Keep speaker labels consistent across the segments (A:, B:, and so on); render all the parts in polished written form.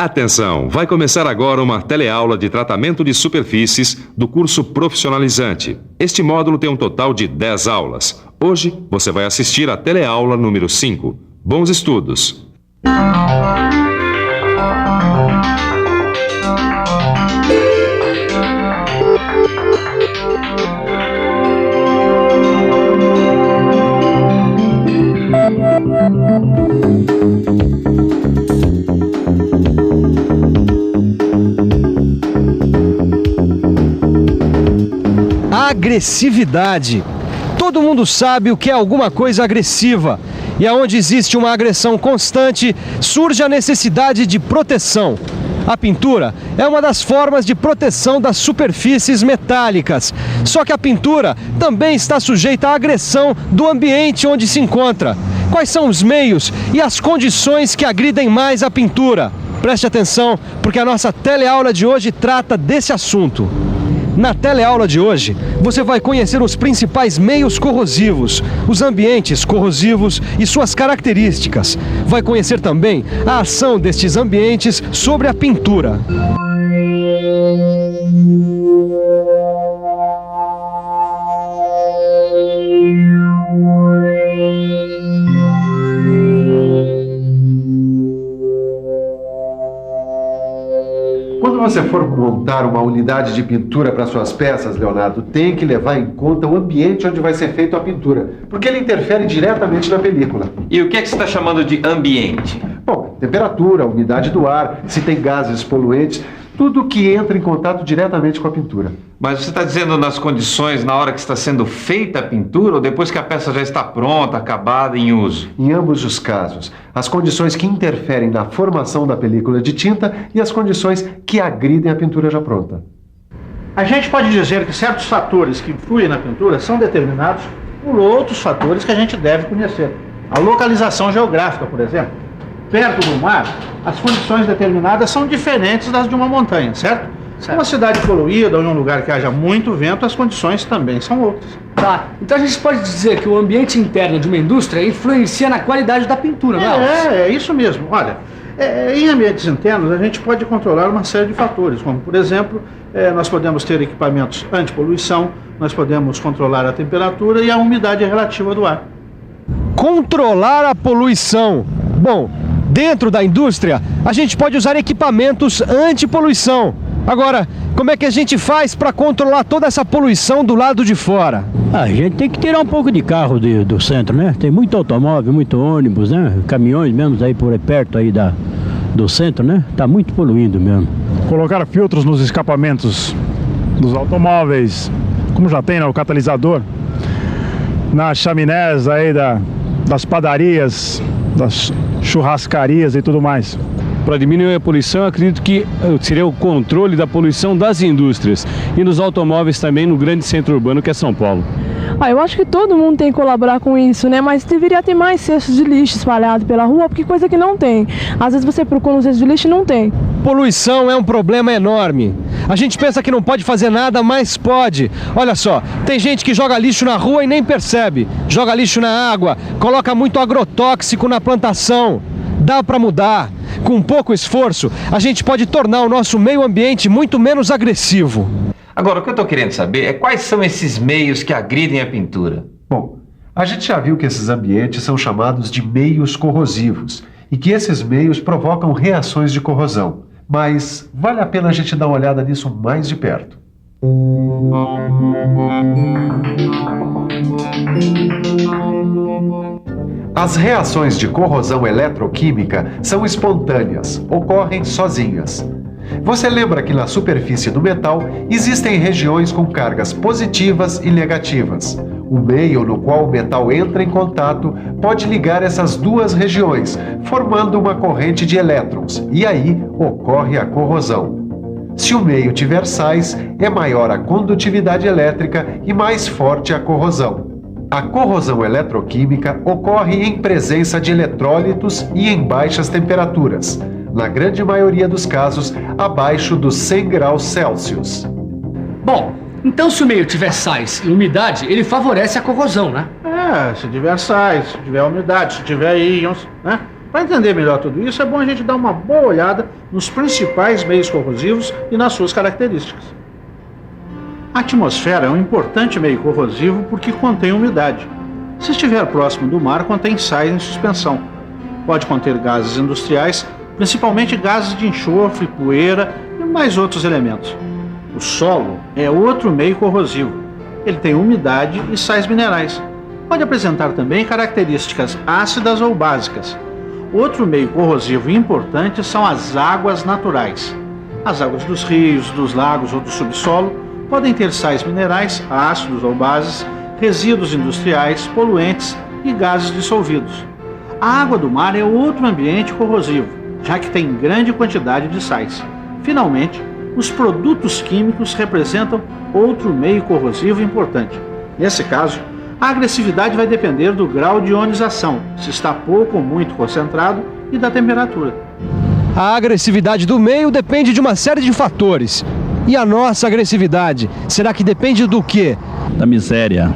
A: Atenção! Vai começar agora uma teleaula de tratamento de superfícies do curso profissionalizante. Este módulo tem um total de 10 aulas. Hoje você vai assistir a teleaula número 5. Bons estudos!
B: Agressividade. Todo mundo sabe o que é alguma coisa agressiva. E aonde existe uma agressão constante, surge a necessidade de proteção. A pintura é uma das formas de proteção das superfícies metálicas. Só que a pintura também está sujeita à agressão do ambiente onde se encontra. Quais são os meios e as condições que agridem mais a pintura? Preste atenção, porque a nossa teleaula de hoje trata desse assunto. Na teleaula de hoje, você vai conhecer os principais meios corrosivos, os ambientes corrosivos e suas características. Vai conhecer também a ação destes ambientes sobre a pintura.
C: Quando você for montar uma unidade de pintura para suas peças, Leonardo, tem que levar em conta o ambiente onde vai ser feita a pintura, porque ele interfere diretamente na película.
D: E o que é que você está chamando de ambiente?
C: Bom, temperatura, umidade do ar, se tem gases poluentes, tudo que entra em contato diretamente com a pintura.
D: Mas você está dizendo nas condições na hora que está sendo feita a pintura ou depois que a peça já está pronta, acabada, em uso?
C: Em ambos os casos, as condições que interferem na formação da película de tinta e as condições que agridem a pintura já pronta.
E: A gente pode dizer que certos fatores que influem na pintura são determinados por outros fatores que a gente deve conhecer. A localização geográfica, por exemplo. Perto do mar, as condições determinadas são diferentes das de uma montanha, certo? Uma cidade poluída ou em um lugar que haja muito vento, as condições também são outras.
F: Tá, então a gente pode dizer que o ambiente interno de uma indústria influencia na qualidade da pintura, não é?
E: É isso mesmo. Olha, em ambientes internos a gente pode controlar uma série de fatores, como por exemplo, nós podemos ter equipamentos antipoluição, nós podemos controlar a temperatura e a umidade relativa do ar.
B: Controlar a poluição. Bom, dentro da indústria, a gente pode usar equipamentos antipoluição. Agora, como é que a gente faz para controlar toda essa poluição do lado de fora?
G: A gente tem que tirar um pouco de carro do centro, né? Tem muito automóvel, muito ônibus, né? Caminhões mesmo aí por perto aí do centro, né? Tá muito poluindo mesmo.
H: Colocar filtros nos escapamentos dos automóveis, como já tem, né? O catalisador. Nas chaminés aí das padarias, das churrascarias e tudo mais.
I: Para diminuir a poluição, eu acredito que seria o controle da poluição das indústrias e nos automóveis também no grande centro urbano que é São Paulo.
J: Eu acho que todo mundo tem que colaborar com isso, né? Mas deveria ter mais cestos de lixo espalhados pela rua, porque coisa que não tem. Às vezes você procura um cesto de lixo e não tem.
B: Poluição é um problema enorme. A gente pensa que não pode fazer nada, mas pode. Olha só, tem gente que joga lixo na rua e nem percebe. Joga lixo na água, coloca muito agrotóxico na plantação. Dá para mudar. Com pouco esforço, a gente pode tornar o nosso meio ambiente muito menos agressivo.
D: Agora, o que eu estou querendo saber é quais são esses meios que agridem a pintura.
C: Bom, a gente já viu que esses ambientes são chamados de meios corrosivos e que esses meios provocam reações de corrosão. Mas vale a pena a gente dar uma olhada nisso mais de perto. As reações de corrosão eletroquímica são espontâneas, ocorrem sozinhas. Você lembra que na superfície do metal existem regiões com cargas positivas e negativas. O meio no qual o metal entra em contato pode ligar essas duas regiões, formando uma corrente de elétrons, e aí ocorre a corrosão. Se o meio tiver sais, é maior a condutividade elétrica e mais forte a corrosão. A corrosão eletroquímica ocorre em presença de eletrólitos e em baixas temperaturas, na grande maioria dos casos abaixo dos 100 graus Celsius.
F: Bom, então se o meio tiver sais e umidade, ele favorece a corrosão, né?
E: Se tiver sais, se tiver umidade, se tiver íons, né? Para entender melhor tudo isso, é bom a gente dar uma boa olhada nos principais meios corrosivos e nas suas características. A atmosfera é um importante meio corrosivo porque contém umidade. Se estiver próximo do mar, contém sais em suspensão. Pode conter gases industriais, principalmente gases de enxofre, poeira e mais outros elementos. O solo é outro meio corrosivo. Ele tem umidade e sais minerais. Pode apresentar também características ácidas ou básicas. Outro meio corrosivo importante são as águas naturais. As águas dos rios, dos lagos ou do subsolo podem ter sais minerais, ácidos ou bases, resíduos industriais, poluentes e gases dissolvidos. A água do mar é outro ambiente corrosivo, já que tem grande quantidade de sais. Finalmente, os produtos químicos representam outro meio corrosivo importante. Nesse caso, a agressividade vai depender do grau de ionização, se está pouco ou muito concentrado, e da temperatura.
B: A agressividade do meio depende de uma série de fatores. E a nossa agressividade, será que depende do quê?
K: Da miséria.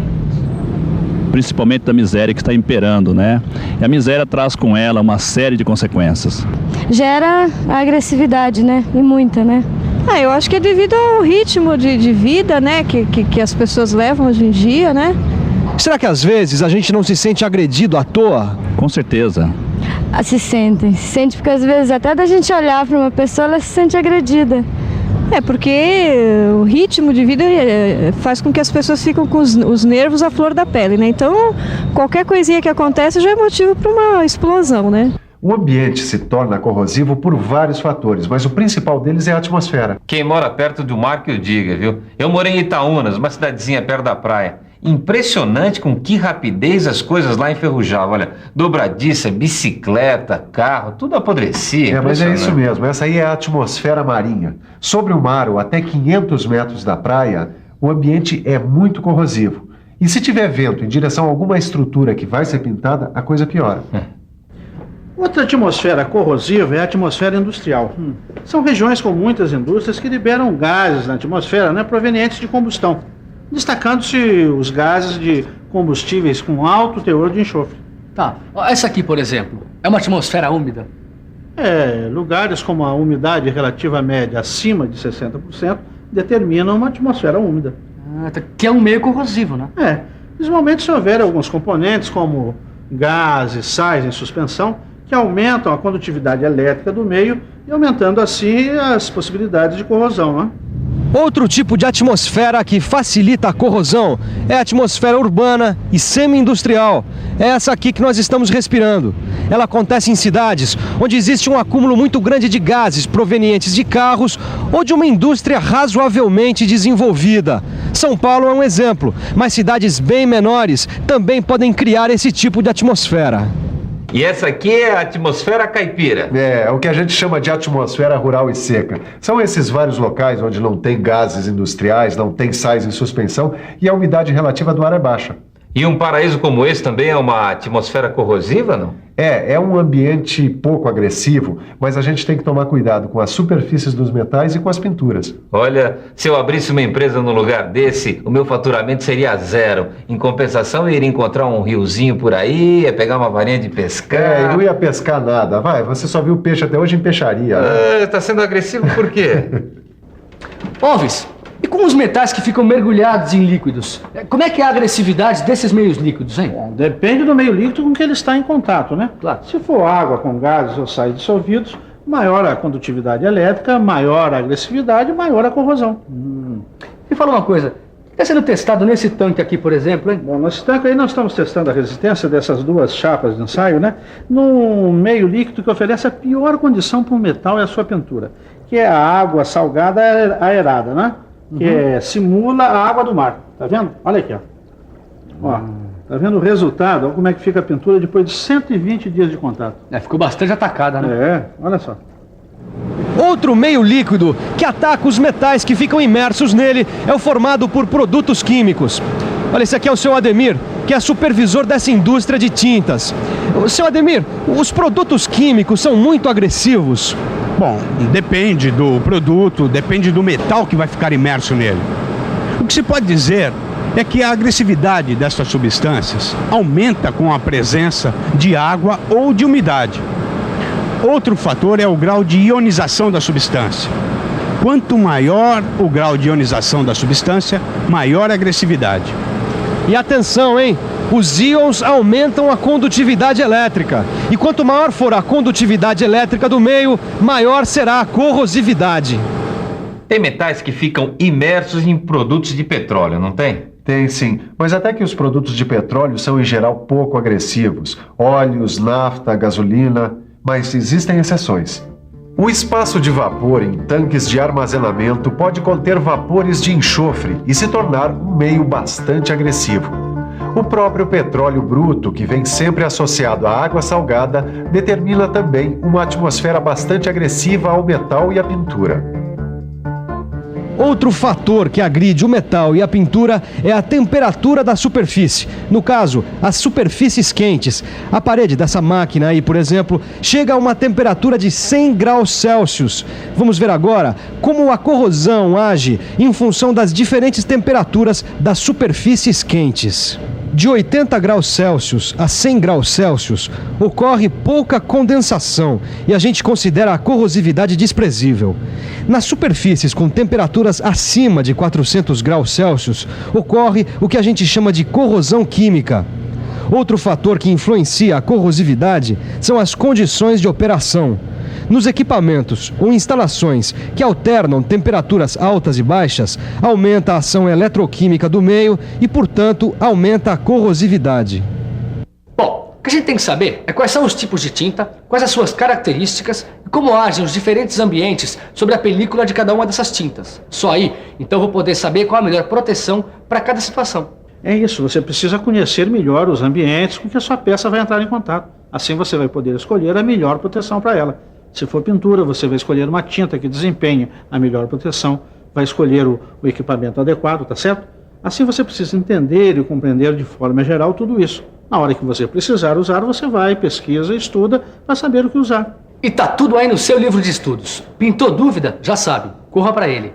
K: Principalmente da miséria que está imperando, né? E a miséria traz com ela uma série de consequências.
L: Gera a agressividade, né? E muita, né? Eu acho que é devido ao ritmo de vida, né? Que as pessoas levam hoje em dia, né?
B: Será que às vezes a gente não se sente agredido à toa?
K: Com certeza.
L: Se sente porque às vezes até da gente olhar para uma pessoa, ela se sente agredida. Porque o ritmo de vida faz com que as pessoas fiquem com os nervos à flor da pele, né? Então, qualquer coisinha que acontece já é motivo para uma explosão, né?
C: O ambiente se torna corrosivo por vários fatores, mas o principal deles é a atmosfera.
D: Quem mora perto do mar que o diga, viu? Eu morei em Itaúnas, uma cidadezinha perto da praia. Impressionante com que rapidez as coisas lá enferrujavam. Olha, dobradiça, bicicleta, carro, tudo apodrecia.
C: Mas é isso mesmo, essa aí é a atmosfera marinha. Sobre o mar, ou até 500 metros da praia, o ambiente é muito corrosivo. E se tiver vento em direção a alguma estrutura que vai ser pintada, a coisa piora.
E: Outra atmosfera corrosiva é a atmosfera industrial. São regiões com muitas indústrias que liberam gases na atmosfera, né, provenientes de combustão, destacando-se os gases de combustíveis com alto teor de enxofre.
F: Tá, essa aqui, por exemplo, é uma atmosfera úmida?
E: Lugares como a umidade relativa média acima de 60% determinam uma atmosfera úmida.
F: Que é um meio corrosivo, né?
E: Principalmente se houver alguns componentes como gases, sais em suspensão, que aumentam a condutividade elétrica do meio e aumentando assim as possibilidades de corrosão, né?
B: Outro tipo de atmosfera que facilita a corrosão é a atmosfera urbana e semi-industrial. É essa aqui que nós estamos respirando. Ela acontece em cidades onde existe um acúmulo muito grande de gases provenientes de carros ou de uma indústria razoavelmente desenvolvida. São Paulo é um exemplo, mas cidades bem menores também podem criar esse tipo de atmosfera.
D: E essa aqui é a atmosfera caipira.
C: É o que a gente chama de atmosfera rural e seca. São esses vários locais onde não tem gases industriais, não tem sais em suspensão e a umidade relativa do ar é baixa.
D: E um paraíso como esse também é uma atmosfera corrosiva, não?
C: É um ambiente pouco agressivo, mas a gente tem que tomar cuidado com as superfícies dos metais e com as pinturas.
D: Olha, se eu abrisse uma empresa no lugar desse, o meu faturamento seria 0. Em compensação, eu iria encontrar um riozinho por aí, ia pegar uma varinha de pescar.
C: E não ia pescar nada. Você só viu peixe até hoje em peixaria. Né?
D: Tá sendo agressivo por quê?
F: Óbvio. E com os metais que ficam mergulhados em líquidos? Como é que é a agressividade desses meios líquidos, hein?
E: Depende do meio líquido com que ele está em contato, né? Claro. Se for água com gases ou sais dissolvidos, maior a condutividade elétrica, maior a agressividade, maior a corrosão.
F: Me fala uma coisa, o que está sendo testado nesse tanque aqui, por exemplo, hein?
E: Bom, nesse tanque aí nós estamos testando a resistência dessas duas chapas de ensaio, né? Num meio líquido que oferece a pior condição para o metal e a sua pintura, que é a água salgada aerada, né? Que simula a água do mar, tá vendo? Olha aqui, ó. Tá vendo o resultado? Olha como é que fica a pintura depois de 120 dias de contato.
F: Ficou bastante atacada, né?
E: Olha só.
B: Outro meio líquido que ataca os metais que ficam imersos nele é o formado por produtos químicos. Olha, esse aqui é o seu Ademir, que é supervisor dessa indústria de tintas. Seu Ademir, os produtos químicos são muito agressivos?
M: Bom, depende do produto, depende do metal que vai ficar imerso nele. O que se pode dizer é que a agressividade dessas substâncias aumenta com a presença de água ou de umidade. Outro fator é o grau de ionização da substância. Quanto maior o grau de ionização da substância, maior a agressividade.
B: E atenção, hein? Os íons aumentam a condutividade elétrica. E quanto maior for a condutividade elétrica do meio, maior será a corrosividade.
D: Tem metais que ficam imersos em produtos de petróleo, não tem?
C: Tem sim, mas até que os produtos de petróleo são em geral pouco agressivos. Óleos, nafta, gasolina, mas existem exceções. O espaço de vapor em tanques de armazenamento pode conter vapores de enxofre e se tornar um meio bastante agressivo. O próprio petróleo bruto, que vem sempre associado à água salgada, determina também uma atmosfera bastante agressiva ao metal e à pintura.
B: Outro fator que agride o metal e a pintura é a temperatura da superfície. No caso, as superfícies quentes. A parede dessa máquina aí, por exemplo, chega a uma temperatura de 100 graus Celsius. Vamos ver agora como a corrosão age em função das diferentes temperaturas das superfícies quentes. De 80 graus Celsius a 100 graus Celsius, ocorre pouca condensação e a gente considera a corrosividade desprezível. Nas superfícies com temperaturas acima de 400 graus Celsius, ocorre o que a gente chama de corrosão química. Outro fator que influencia a corrosividade são as condições de operação. Nos equipamentos ou instalações que alternam temperaturas altas e baixas, aumenta a ação eletroquímica do meio e, portanto, aumenta a corrosividade.
F: Bom, o que a gente tem que saber é quais são os tipos de tinta, quais as suas características e como agem os diferentes ambientes sobre a película de cada uma dessas tintas. Só aí, então, eu vou poder saber qual a melhor proteção para cada situação.
E: É isso, você precisa conhecer melhor os ambientes com que a sua peça vai entrar em contato. Assim você vai poder escolher a melhor proteção para ela. Se for pintura, você vai escolher uma tinta que desempenhe a melhor proteção, vai escolher o equipamento adequado, tá certo? Assim você precisa entender e compreender de forma geral tudo isso. Na hora que você precisar usar, você vai, pesquisa, estuda para saber o que usar.
F: E tá tudo aí no seu livro de estudos. Pintou dúvida? Já sabe, corra para ele.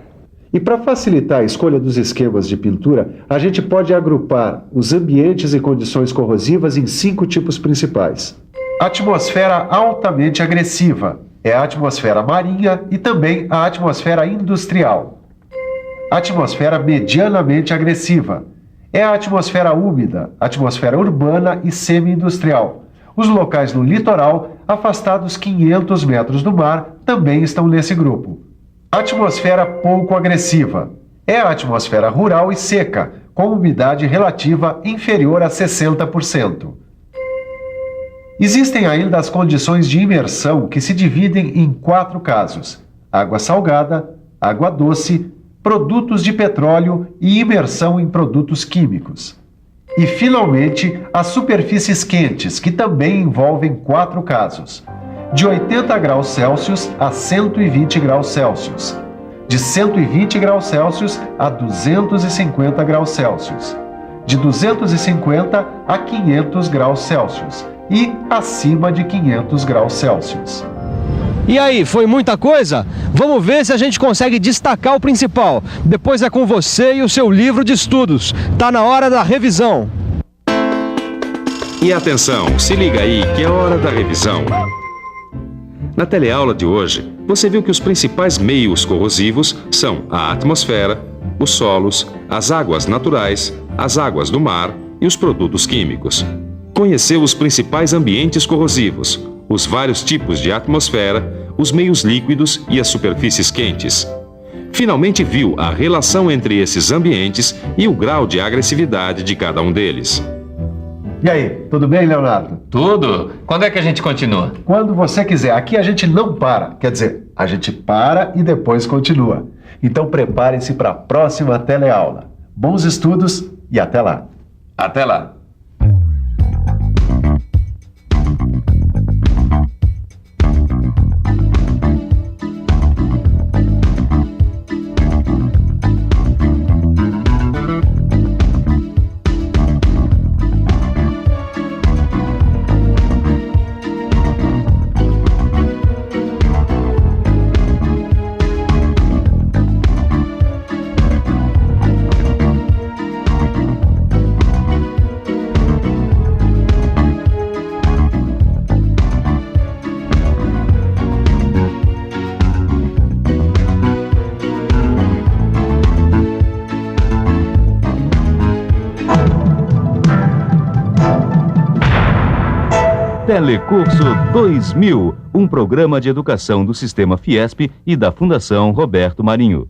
C: E para facilitar a escolha dos esquemas de pintura, a gente pode agrupar os ambientes e condições corrosivas em 5 tipos principais. Atmosfera altamente agressiva é a atmosfera marinha e também a atmosfera industrial. Atmosfera medianamente agressiva é a atmosfera úmida, atmosfera urbana e semi-industrial. Os locais no litoral, afastados 500 metros do mar, também estão nesse grupo. Atmosfera pouco agressiva é a atmosfera rural e seca, com umidade relativa inferior a 60%. Existem ainda as condições de imersão que se dividem em 4 casos: água salgada, água doce, produtos de petróleo e imersão em produtos químicos. E, finalmente, as superfícies quentes, que também envolvem 4 casos: de 80 graus Celsius a 120 graus Celsius, de 120 graus Celsius a 250 graus Celsius, de 250 a 500 graus Celsius e acima de 500 graus Celsius.
B: E aí, foi muita coisa? Vamos ver se a gente consegue destacar o principal. Depois é com você e o seu livro de estudos. Tá na hora da revisão.
A: E atenção, se liga aí que é hora da revisão. Na teleaula de hoje, você viu que os principais meios corrosivos são a atmosfera, os solos, as águas naturais, as águas do mar e os produtos químicos. Conheceu os principais ambientes corrosivos, os vários tipos de atmosfera, os meios líquidos e as superfícies quentes. Finalmente viu a relação entre esses ambientes e o grau de agressividade de cada um deles.
C: E aí, tudo bem, Leonardo?
D: Tudo. Quando é que a gente continua?
C: Quando você quiser. Aqui a gente não para. Quer dizer, a gente para e depois continua. Então preparem-se para a próxima teleaula. Bons estudos e até lá.
D: Até lá.
N: Telecurso 2000, um programa de educação do Sistema Fiesp e da Fundação Roberto Marinho.